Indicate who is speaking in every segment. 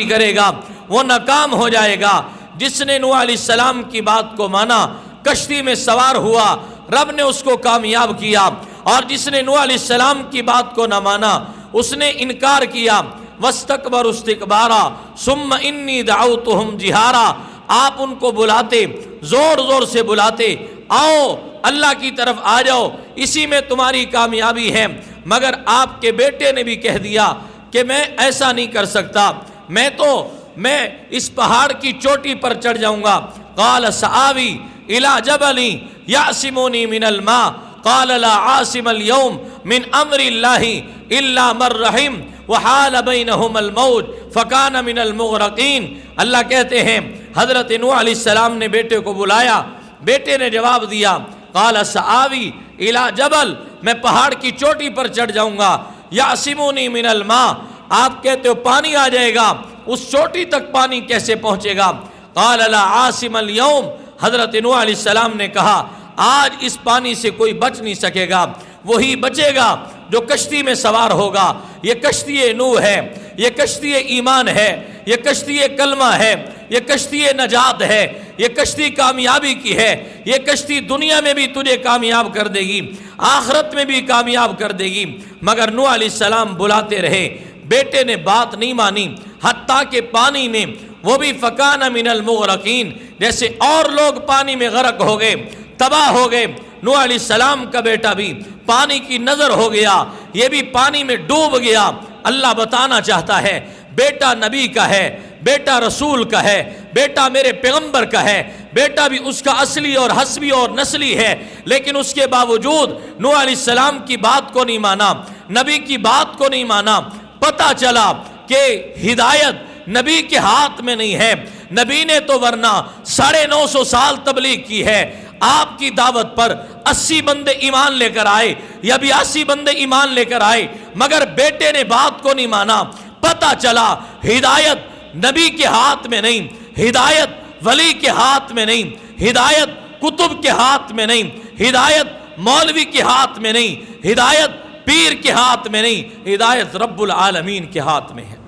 Speaker 1: کرے گا وہ ناکام ہو جائے گا۔ جس نے نوح علیہ السلام کی بات کو مانا، کشتی میں سوار ہوا، رب نے اس کو کامیاب کیا، اور جس نے نوح علیہ السلام کی بات کو نہ مانا، اس نے انکار کیا، واستکبروا استکبارا ثم انی دعوتہم جہارا، آپ ان کو بلاتے، زور زور سے بلاتے، آؤ اللہ کی طرف آ جاؤ، اسی میں تمہاری کامیابی ہے، مگر آپ کے بیٹے نے بھی کہہ دیا کہ میں ایسا نہیں کر سکتا، میں اس پہاڑ کی چوٹی پر چڑھ جاؤں گا۔ قال سآوی الی جبل یعصمنی من الماء قال لا عاصم اليوم من امر اللہ الا من رحم وحال بینہم الموج فکان من المغرقین۔ اللہ کہتے ہیں حضرت نوح علیہ السلام نے بیٹے کو بلایا، بیٹے نے جواب دیا، قال سآوی الی جبل، میں پہاڑ کی چوٹی پر چڑھ جاؤں گا، یعصمنی من الماء، آپ کہتے ہو پانی آ جائے گا، اس چوٹی تک پانی کیسے پہنچے گا؟ قال لا عاصم اليوم، حضرت نوح علیہ السلام نے کہا آج اس پانی سے کوئی بچ نہیں سکے گا، وہی بچے گا جو کشتی میں سوار ہوگا۔ یہ کشتی نوح ہے، یہ کشتی ایمان ہے، یہ کشتی کلمہ ہے، یہ کشتی نجات ہے، یہ کشتی کامیابی کی ہے، یہ کشتی دنیا میں بھی تجھے کامیاب کر دے گی، آخرت میں بھی کامیاب کر دے گی۔ مگر نوح علیہ السلام بلاتے رہے، بیٹے نے بات نہیں مانی، حتیٰ کہ پانی میں وہ بھی فکان من المغرقین، جیسے اور لوگ پانی میں غرق ہو گئے، تباہ ہو گئے، نوح علیہ السلام کا بیٹا بھی پانی کی نظر ہو گیا، یہ بھی پانی میں ڈوب گیا۔ اللہ بتانا چاہتا ہے بیٹا نبی کا ہے، بیٹا رسول کا ہے، بیٹا میرے پیغمبر کا ہے، بیٹا بھی اس کا اصلی اور حسبی اور نسلی ہے، لیکن اس کے باوجود نوح علیہ السلام کی بات کو نہیں مانا، نبی کی بات کو نہیں مانا۔ پتہ چلا کہ ہدایت نبی کے ہاتھ میں نہیں ہے، نبی نے تو ورنہ 950 سال تبلیغ کی ہے، آپ کی دعوت پر 80 بندے ایمان لے کر آئے یا 82 بندے ایمان لے کر آئے، مگر بیٹے نے بات کو نہیں مانا۔ پتہ چلا ہدایت نبی کے ہاتھ میں نہیں، ہدایت ولی کے ہاتھ میں نہیں، ہدایت کتب کے ہاتھ میں نہیں، ہدایت مولوی کے ہاتھ میں نہیں، ہدایت پیر کے ہاتھ میں نہیں، ہدایت رب العالمین کے ہاتھ میں ہے،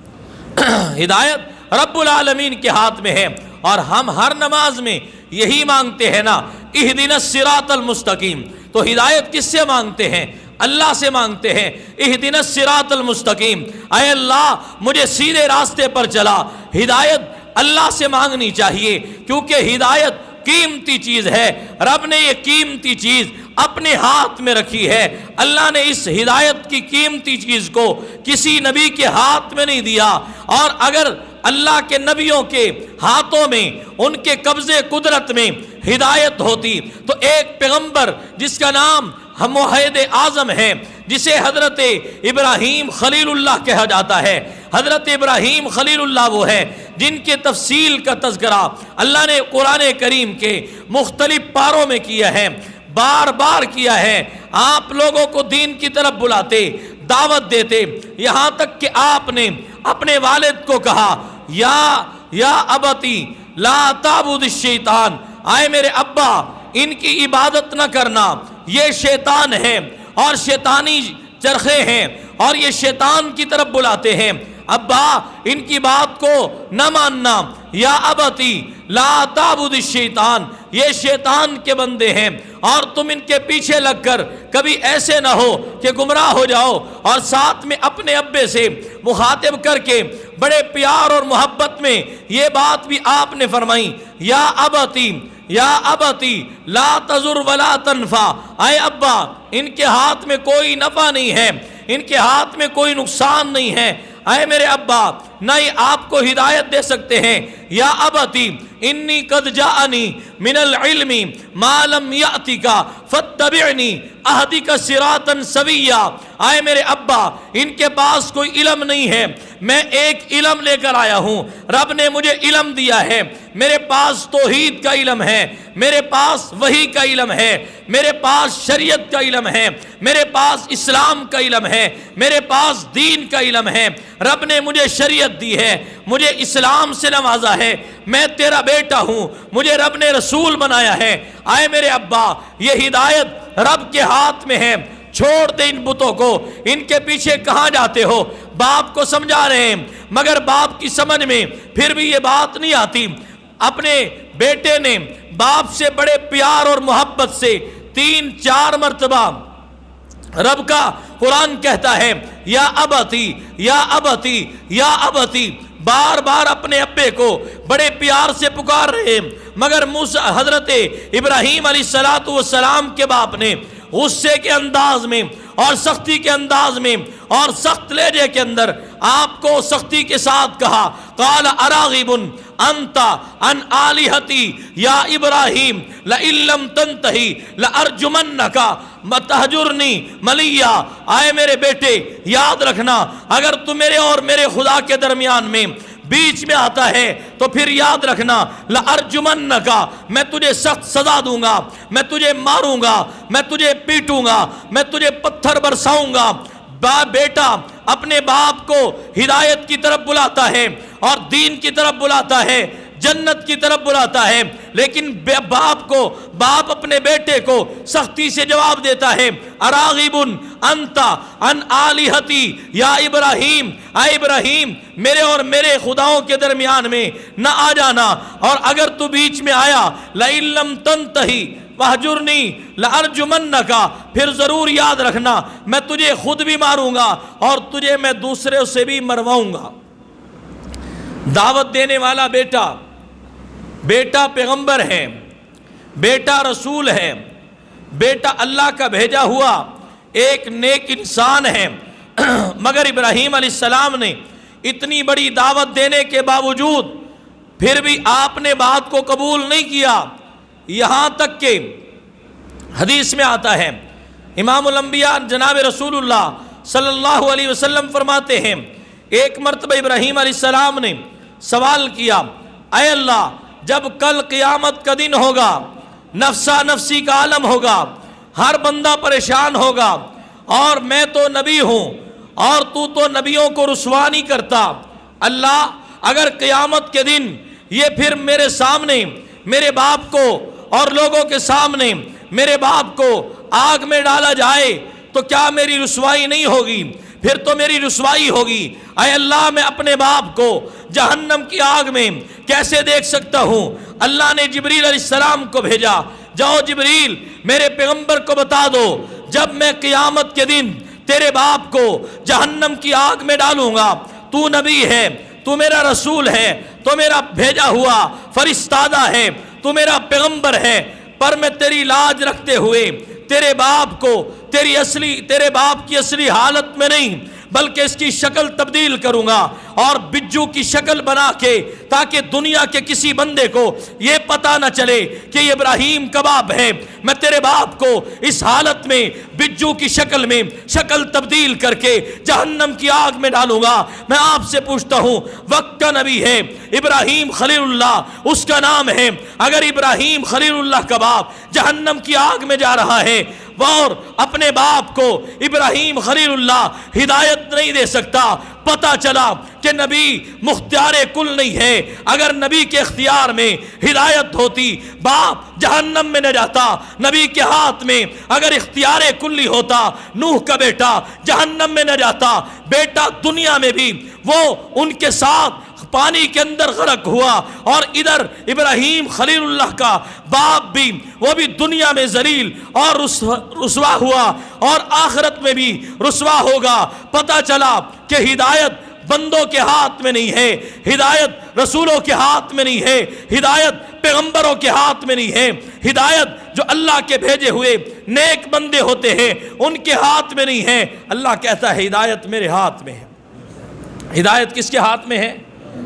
Speaker 1: ہدایت رب العالمین کے ہاتھ میں ہے۔ اور ہم ہر نماز میں یہی مانگتے ہیں نا، اہدنا الصراط المستقیم، تو ہدایت کس سے مانگتے ہیں؟ اللہ سے مانگتے ہیں، اہدنا الصراط المستقیم، اے اللہ مجھے سیدھے راستے پر چلا۔ ہدایت اللہ سے مانگنی چاہیے، کیونکہ ہدایت قیمتی چیز ہے، رب نے یہ قیمتی چیز اپنے ہاتھ میں رکھی ہے۔ اللہ نے اس ہدایت کی قیمتی چیز کو کسی نبی کے ہاتھ میں نہیں دیا، اور اگر اللہ کے نبیوں کے ہاتھوں میں، ان کے قبضے قدرت میں ہدایت ہوتی تو ایک پیغمبر جس کا نام موحد اعظم ہے، جسے حضرت ابراہیم خلیل اللہ کہا جاتا ہے، حضرت ابراہیم خلیل اللہ وہ ہے جن کے تفصیل کا تذکرہ اللہ نے قرآن کریم کے مختلف پاروں میں کیا ہے، بار بار کیا ہے۔ آپ لوگوں کو دین کی طرف بلاتے، دعوت دیتے، یہاں تک کہ آپ نے اپنے والد کو کہا یا ابتی لا تعبد الشیطان، آئے میرے ابا ان کی عبادت نہ کرنا، یہ شیطان ہے اور شیطانی چرخے ہیں اور یہ شیطان کی طرف بلاتے ہیں، ابا ان کی بات کو نہ ماننا، یا ابتی لا تعبد الشیطان، یہ شیطان کے بندے ہیں اور تم ان کے پیچھے لگ کر کبھی ایسے نہ ہو کہ گمراہ ہو جاؤ۔ اور ساتھ میں اپنے ابے سے مخاطب کر کے بڑے پیار اور محبت میں یہ بات بھی آپ نے فرمائی، یا ابتی لا تضر ولا تنفع، اے ابا ان کے ہاتھ میں کوئی نفع نہیں ہے، ان کے ہاتھ میں کوئی نقصان نہیں ہے، اے میرے ابا نہ ہی آپ کو ہدایت دے سکتے ہیں، یا ابتی انی قد جاءنی من العلم ما لم یأتک فاتبعنی اہدک صراطا سویا، اے میرے ابا ان کے پاس کوئی علم نہیں ہے، میں ایک علم لے کر آیا ہوں، رب نے مجھے علم دیا ہے، میرے پاس توحید کا علم ہے، میرے پاس وحی کا علم ہے، میرے پاس شریعت کا علم ہے، میرے پاس اسلام کا علم ہے، میرے پاس دین کا علم ہے، رب نے مجھے شریعت دی ہے، مجھے اسلام سے نوازا ہے، میں تیرا بیٹا ہوں، مجھے رب نے رسول بنایا ہے، آئے میرے ابا یہ ہدایت رب کے ہاتھ میں ہے، چھوڑ دے ان بتوں کو، ان کے پیچھے کہاں جاتے ہو؟ باپ کو سمجھا رہے ہیں، مگر باپ کی سمجھ میں پھر بھی یہ بات نہیں آتی۔ اپنے بیٹے نے باپ سے بڑے پیار اور محبت سے 3-4 مرتبہ رب کا قرآن کہتا ہے یا ابتی یا ابتی یا ابتی، بار بار اپنے ابے کو بڑے پیار سے پکار رہے ہیں، مگر حضرت ابراہیم علیہ السلام کے باپ نے غصے کے انداز میں اور سختی کے انداز میں اور سخت لہجے کے اندر آپ کو سختی کے ساتھ کہا، قال اراغب انت عن آلہتی یا ابراہیم لئن لم تنتہی لارجمنک متہجرنی ملیا۔ آئے میرے بیٹے، یاد رکھنا اگر تو میرے اور میرے خدا کے درمیان میں بیچ میں آتا ہے تو پھر یاد رکھنا لارجمنک، میں تجھے سخت سزا دوں گا، میں تجھے ماروں گا، میں تجھے پیٹوں گا، میں تجھے پتھر برساؤں گا۔ بیٹا اپنے باپ کو ہدایت کی طرف بلاتا ہے اور دین کی طرف بلاتا ہے، جنت کی طرف بلاتا ہے، لیکن باپ اپنے بیٹے کو سختی سے جواب دیتا ہے، اراغب انت عن آلہتی یا ابراہیم، اے ابراہیم میرے اور میرے خداؤں کے درمیان میں نہ آ جانا، اور اگر تو بیچ میں آیا لئن لم تنتہی وہجرنی لارجمنک، پھر ضرور یاد رکھنا میں تجھے خود بھی ماروں گا اور تجھے میں دوسرے سے بھی مرواؤں گا۔ دعوت دینے والا بیٹا پیغمبر ہے، بیٹا رسول ہے، بیٹا اللہ کا بھیجا ہوا ایک نیک انسان ہے، مگر ابراہیم علیہ السلام نے اتنی بڑی دعوت دینے کے باوجود پھر بھی آپ نے بات کو قبول نہیں کیا، یہاں تک کہ حدیث میں آتا ہے، امام الانبیاء جناب رسول اللہ صلی اللہ علیہ وسلم فرماتے ہیں، ایک مرتبہ ابراہیم علیہ السلام نے سوال کیا، اے اللہ جب کل قیامت کا دن ہوگا، نفسا نفسی کا عالم ہوگا، ہر بندہ پریشان ہوگا، اور میں تو نبی ہوں اور تو نبیوں کو رسوا نہیں کرتا، اللہ اگر قیامت کے دن یہ پھر میرے سامنے میرے باپ کو اور لوگوں کے سامنے میرے باپ کو آگ میں ڈالا جائے تو کیا میری رسوائی نہیں ہوگی؟ پھر تو میری رسوائی ہوگی۔ اے اللہ میں اپنے باپ کو جہنم کی آگ میں کیسے دیکھ سکتا ہوں؟ اللہ نے جبریل علیہ السلام کو بھیجا، جاؤ جبریل میرے پیغمبر کو بتا دو جب میں قیامت کے دن تیرے باپ کو جہنم کی آگ میں ڈالوں گا، تو نبی ہے، تو میرا رسول ہے، تو میرا بھیجا ہوا فرستادہ ہے، تو میرا پیغمبر ہے، پر میں تیری لاج رکھتے ہوئے تیرے باپ کو تیرے باپ کی اصلی حالت میں نہیں بلکہ اس کی شکل تبدیل کروں گا اور بجو کی شکل بنا کے، تاکہ دنیا کے کسی بندے کو یہ پتہ نہ چلے کہ یہ ابراہیم کا باپ ہے، میں تیرے باپ کو اس حالت میں بجو کی شکل میں شکل تبدیل کر کے جہنم کی آگ میں ڈالوں گا۔ میں آپ سے پوچھتا ہوں، وقت کا نبی ہے ابراہیم خلیل اللہ اس کا نام ہے، اگر ابراہیم خلیل اللہ کا باپ جہنم کی آگ میں جا رہا ہے اور اپنے باپ کو ابراہیم خلیل اللہ ہدایت نہیں دے سکتا، پتہ چلا کہ نبی مختار کل نہیں ہے، اگر نبی کے اختیار میں ہدایت ہوتی باپ جہنم میں نہ جاتا، نبی کے ہاتھ میں اگر اختیار کلی ہوتا نوح کا بیٹا جہنم میں نہ جاتا، بیٹا دنیا میں بھی وہ ان کے ساتھ پانی کے اندر غرق ہوا، اور ادھر ابراہیم خلیل اللہ کا باپ بھی وہ بھی دنیا میں ذلیل اور رسوا ہوا اور آخرت میں بھی رسوا ہوگا۔ پتہ چلا کہ ہدایت بندوں کے ہاتھ میں نہیں ہے، ہدایت رسولوں کے ہاتھ میں نہیں ہے، ہدایت پیغمبروں کے ہاتھ میں نہیں ہے، ہدایت جو اللہ کے بھیجے ہوئے نیک بندے ہوتے ہیں ان کے ہاتھ میں نہیں ہے۔ اللہ کہتا ہے ہدایت میرے ہاتھ میں ہے۔ ہدایت کس کے ہاتھ میں ہے؟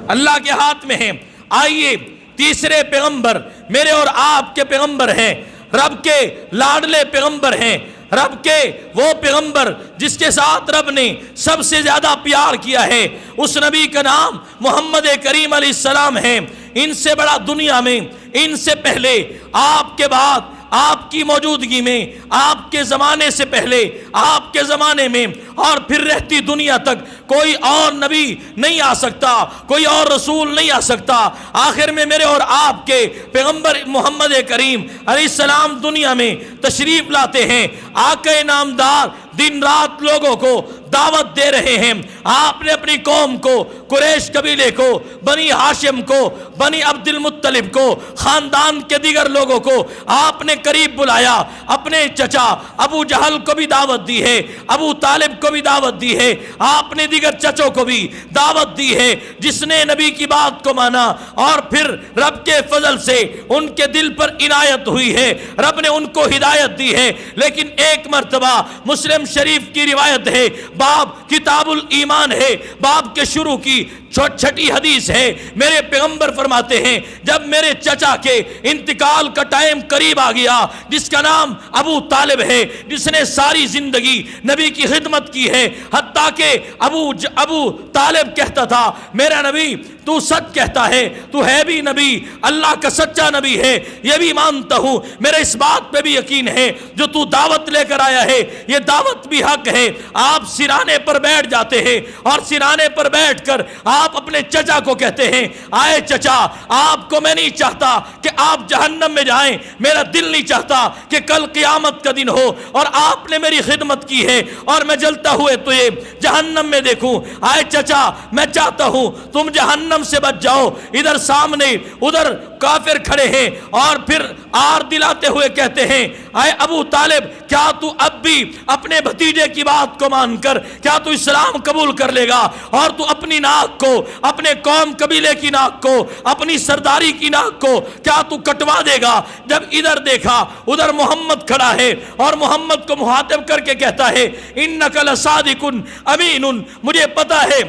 Speaker 1: اللہ کے ہاتھ میں ہے۔ آئیے تیسرے پیغمبر میرے اور آپ کے پیغمبر ہیں، رب کے لاڈلے پیغمبر ہیں، رب کے وہ پیغمبر جس کے ساتھ رب نے سب سے زیادہ پیار کیا ہے، اس نبی کا نام محمد کریم علیہ السلام ہے۔ ان سے بڑا دنیا میں، ان سے پہلے، آپ کے بعد، آپ کی موجودگی میں، آپ کے زمانے سے پہلے، آپ کے زمانے میں اور پھر رہتی دنیا تک کوئی اور نبی نہیں آ سکتا، کوئی اور رسول نہیں آ سکتا۔ آخر میں میرے اور آپ کے پیغمبر محمد کریم علیہ السلام دنیا میں تشریف لاتے ہیں۔ آقا نامدار دن رات لوگوں کو دعوت دے رہے ہیں۔ آپ نے اپنی قوم کو، قریش قبیلے کو، بنی ہاشم کو، بنی عبد المطلب کو، خاندان کے دیگر لوگوں کو آپ نے قریب بلایا۔ اپنے چچا ابو جہل کو بھی دعوت دی ہے، ابو طالب کو بھی دعوت دی ہے، آپ نے دیگر چچوں کو بھی دعوت دی ہے۔ جس نے نبی کی بات کو مانا اور پھر رب کے فضل سے ان کے دل پر عنایت ہوئی ہے، رب نے ان کو ہدایت دی ہے۔ لیکن ایک مرتبہ مسلم شریف کی روایت ہے، باب کتاب الایمان ہے، باب کے شروع کی چھٹی حدیث ہے، میرے پیغمبر فرماتے ہیں جب میرے چچا کے انتقال کا ٹائم قریب آ گیا، جس کا نام ابو طالب ہے، جس نے ساری زندگی نبی کی خدمت کی ہے، حتیٰ کہ ابو طالب کہتا تھا میرا نبی تو سچ کہتا ہے، تو ہے بھی نبی، اللہ کا سچا نبی ہے، یہ بھی مانتا ہوں، میرے اس بات پہ بھی یقین ہے جو تو دعوت لے کر آیا ہے یہ دعوت بھی حق ہے۔ آپ سرانے پر بیٹھ جاتے ہیں اور سرانے پر بیٹھ کر آپ اپنے چچا کو کہتے ہیں آئے چچا، آپ کو میں نہیں چاہتا کہ آپ جہنم میں جائیں، میرا دل نہیں چاہتا کہ کل قیامت کا دن ہو اور آپ نے میری خدمت کی ہے اور میں جلتا ہوئے تو یہ جہنم میں دیکھوں۔ آئے چچا، میں چاہتا ہوں تم جہنم سے بچ جاؤ۔ ادھر سامنے ادھر کافر کھڑے ہیں اور پھر آر دلاتے ہوئے کہتے ہیں اے ابو طالب، کیا تو اب بھی اپنے بھتیجے کی بات کو مان کر کیا تو اسلام قبول کر لے گا اور تو اپنی ناک کو، اپنے قوم قبیلے کی ناک کو، اپنی سرداری کی ناک کو کیا تو کٹوا دے گا؟ جب ادھر دیکھا ادھر محمد کھڑا ہے اور محمد کو مخاطب کر کے کہتا ہے انک لصادق امین، مجھے پتا ہے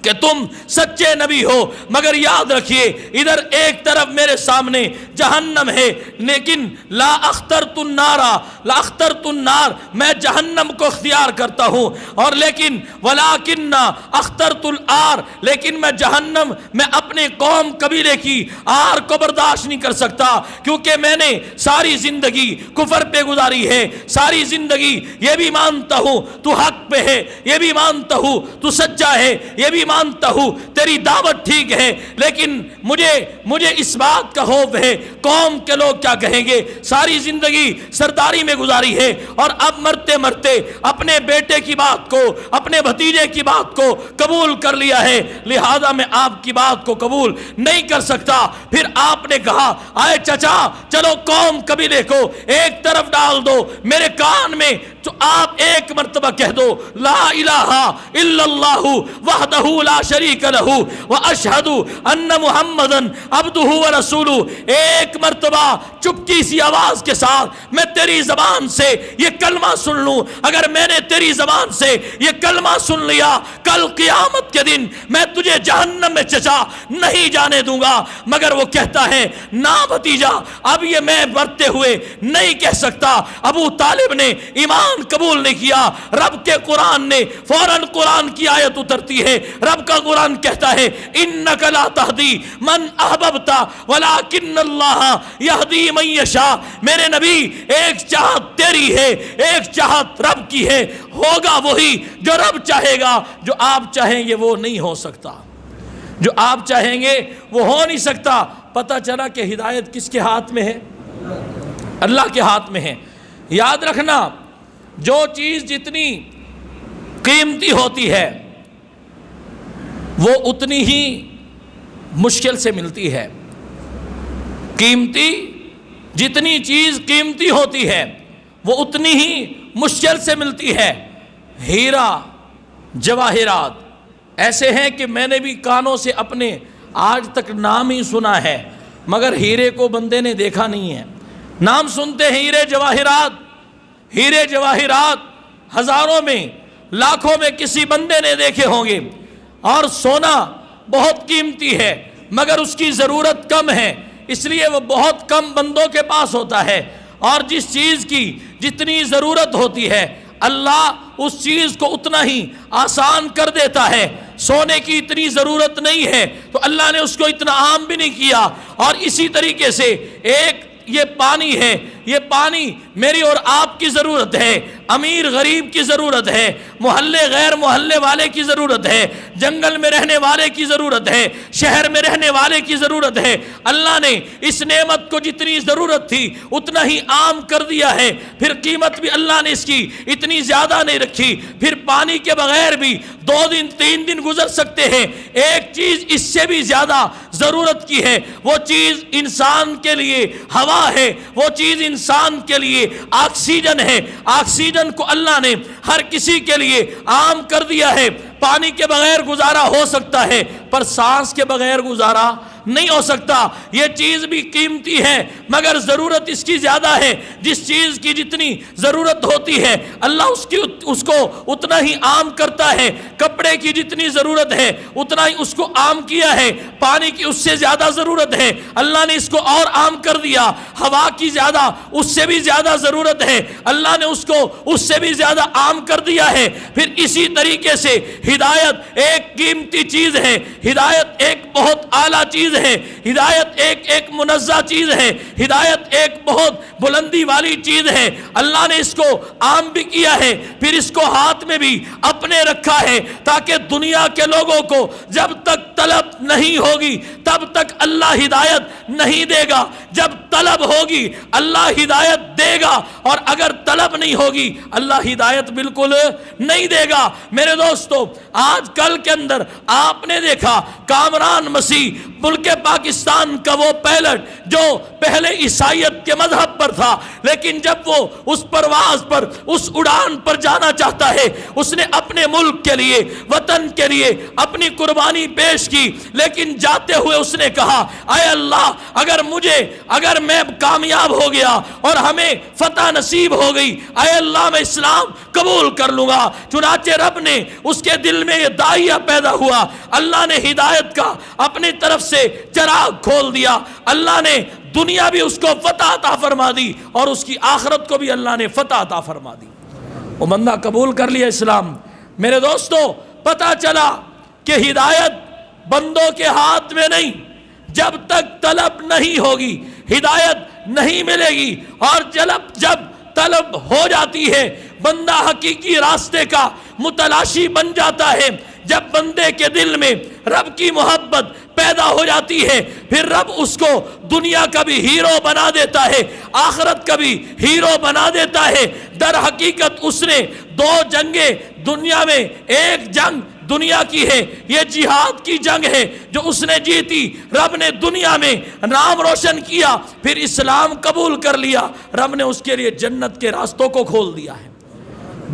Speaker 1: کہ تم سچے نبی ہو، مگر یاد رکھیے ادھر ایک طرف میرے سامنے جہنم ہے، لیکن لا اخترت النار، میں جہنم کو اختیار کرتا ہوں، اور لیکن ولیکن اخترت الآر، لیکن میں جہنم میں اپنے قوم قبیلے کی آر کو برداشت نہیں کر سکتا، کیونکہ میں نے ساری زندگی کفر پہ گزاری ہے، ساری زندگی یہ بھی مانتا ہوں تو حق پہ ہے، یہ بھی مانتا ہوں تو سچا ہے، یہ بھی مانتا ہوں تیری دعوت ٹھیک ہے، لیکن مجھے اس بات کا خوف ہے قوم کے لوگ کیا کہیں گے۔ ساری زندگی سرداری میں گزاری ہے اور اب مرتے مرتے اپنے بیٹے کی بات کو، اپنے بھتیجے کی بات کو قبول کر لیا ہے، لہذا میں آپ کی بات کو قبول نہیں کر سکتا۔ پھر آپ نے کہا آئے چچا، چلو قوم قبیلے کو ایک طرف ڈال دو، میرے کان میں تو آپ ایک مرتبہ کہہ دو لا الہ الا اللہ وحدہ لا شریک لہ واشہد ان محمدا عبدہ ورسولہ۔ ایک مرتبہ چپکی سی آواز کے ساتھ میں تیری زبان سے یہ کلمہ سن لوں، اگر میں نے تیری زبان سے یہ کلمہ سن لیا، کل قیامت کے دن میں تجھے جہنم میں چچا نہیں جانے دوں گا۔ مگر وہ کہتا ہے نا بھتیجا، اب یہ میں مرتے ہوئے نہیں کہہ سکتا۔ ابو طالب نے ایمان قبول نہیں کیا، رب کے قرآن نے فوراً قرآن کی آیت اترتی ہے، رب کا قرآن کہتا ہے انک لا تہدی من احببت ولکن اللہ یہدی من یشاء۔ میرے نبی ایک چاہت تیری ہے، ایک چاہت رب کی ہے، ہوگا وہی جو رب چاہے گا، جو آپ چاہیں گے وہ نہیں ہو سکتا، جو آپ چاہیں گے وہ ہو نہیں سکتا۔ پتہ چلا کہ ہدایت کس کے ہاتھ میں ہے؟ اللہ کے ہاتھ میں ہے۔ یاد رکھنا، جو چیز جتنی قیمتی ہوتی ہے وہ اتنی ہی مشکل سے ملتی ہے۔ جتنی چیز قیمتی ہوتی ہے وہ اتنی ہی مشکل سے ملتی ہے۔ ہیرا جواہرات ایسے ہیں کہ میں نے بھی کانوں سے اپنے آج تک نام ہی سنا ہے، مگر ہیرے کو بندے نے دیکھا نہیں ہے۔ نام سنتے ہیں ہیرے جواہرات ہزاروں میں، لاکھوں میں کسی بندے نے دیکھے ہوں گے، اور سونا بہت قیمتی ہے مگر اس کی ضرورت کم ہے، اس لیے وہ بہت کم بندوں کے پاس ہوتا ہے، اور جس چیز کی جتنی ضرورت ہوتی ہے اللہ اس چیز کو اتنا ہی آسان کر دیتا ہے۔ سونے کی اتنی ضرورت نہیں ہے تو اللہ نے اس کو اتنا عام بھی نہیں کیا۔ اور اسی طریقے سے ایک یہ پانی ہے یہ پانی میری اور آپ کی ضرورت ہے، امیر غریب کی ضرورت ہے، محلے غیر محلے والے کی ضرورت ہے، جنگل میں رہنے والے کی ضرورت ہے، شہر میں رہنے والے کی ضرورت ہے۔ اللہ نے اس نعمت کو جتنی ضرورت تھی اتنا ہی عام کر دیا ہے، پھر قیمت بھی اللہ نے اس کی اتنی زیادہ نہیں رکھی۔ پھر پانی کے بغیر بھی 2 دن 3 دن گزر سکتے ہیں۔ ایک چیز اس سے بھی زیادہ ضرورت کی ہے، وہ چیز انسان کے لیے ہوا ہے، وہ چیز انسان کے لیے آکسیجن ہے۔ آکسیجن کو اللہ نے ہر کسی کے لیے عام کر دیا ہے۔ پانی کے بغیر گزارا ہو سکتا ہے پر سانس کے بغیر گزارا نہیں ہو سکتا۔ یہ چیز بھی قیمتی ہے مگر ضرورت اس کی زیادہ ہے۔ جس چیز کی جتنی ضرورت ہوتی ہے اللہ اس کو اتنا ہی عام کرتا ہے۔ کپڑے کی جتنی ضرورت ہے اتنا ہی اس کو عام کیا ہے۔ پانی کی اس سے زیادہ ضرورت ہے، اللہ نے اس کو اور عام کر دیا۔ ہوا کی زیادہ اس سے بھی زیادہ ضرورت ہے، اللہ نے اس کو اس سے بھی زیادہ عام کر دیا ہے۔ پھر اسی طریقے سے ہدایت ایک قیمتی چیز ہے، ہدایت ایک بہت اعلیٰ چیز ہے، ہدایت ایک منزہ چیز ہے، ہدایت ایک بہت بلندی والی چیز ہے۔ اللہ نے اس کو عام بھی کیا ہے، پھر اس کو ہاتھ میں بھی اپنے رکھا ہے تاکہ دنیا کے لوگوں کو جب تک طلب نہیں ہوگی تب تک اللہ ہدایت نہیں دے گا، جب طلب ہوگی اللہ ہدایت دے گا، اور اگر طلب نہیں ہوگی اللہ ہدایت بالکل نہیں دے گا۔ میرے دوستو، آج کل کے اندر آپ نے دیکھا کامران مسیح ملک پاکستان کا وہ پائلٹ جو پہلے عیسائیت کے مذہب پر تھا، لیکن جب وہ اس پرواز پر اس اڑان پر جانا چاہتا ہے اس نے اپنے ملک کے لیے وطن کے لیے اپنی قربانی پیش کی، لیکن جاتے ہوئے اس نے کہا اے اللہ اگر میں کامیاب ہو گیا اور ہمیں فتح نصیب ہو گئی، اے اللہ میں اسلام قبول کر لوں گا۔ چنانچہ رب نے اس کے دل میں یہ داعیہ پیدا ہوا، اللہ نے ہدایت کا اپنی طرف سے چراغ کھول دیا، اللہ نے دنیا بھی اس کو فتح عطا فرما دی اور اس کی آخرت کو بھی اللہ نے فتح عطا فرما دی۔ وہ بندہ قبول کر لیا اسلام۔ میرے دوستو، پتہ چلا کہ ہدایت بندوں کے ہاتھ میں نہیں، جب تک طلب نہیں ہوگی ہدایت نہیں ملے گی، اور جب طلب ہو جاتی ہے بندہ حقیقی راستے کا متلاشی بن جاتا ہے۔ جب بندے کے دل میں رب کی محبت پیدا ہو جاتی ہے پھر رب اس کو دنیا کا بھی ہیرو بنا دیتا ہے، آخرت کا بھی ہیرو بنا دیتا ہے۔ در حقیقت اس نے 2 جنگیں دنیا میں، ایک جنگ دنیا کی ہے، یہ جہاد کی جنگ ہے جو اس نے جیتی، رب نے دنیا میں نام روشن کیا، پھر اسلام قبول کر لیا، رب نے اس کے لیے جنت کے راستوں کو کھول دیا ہے۔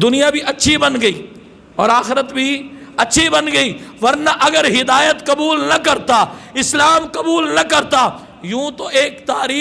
Speaker 1: دنیا بھی اچھی بن گئی اور آخرت بھی اچھی بن گئی، ورنہ اگر ہدایت قبول نہ کرتا، اسلام قبول نہ کرتا، یوں تو ایک تاریخ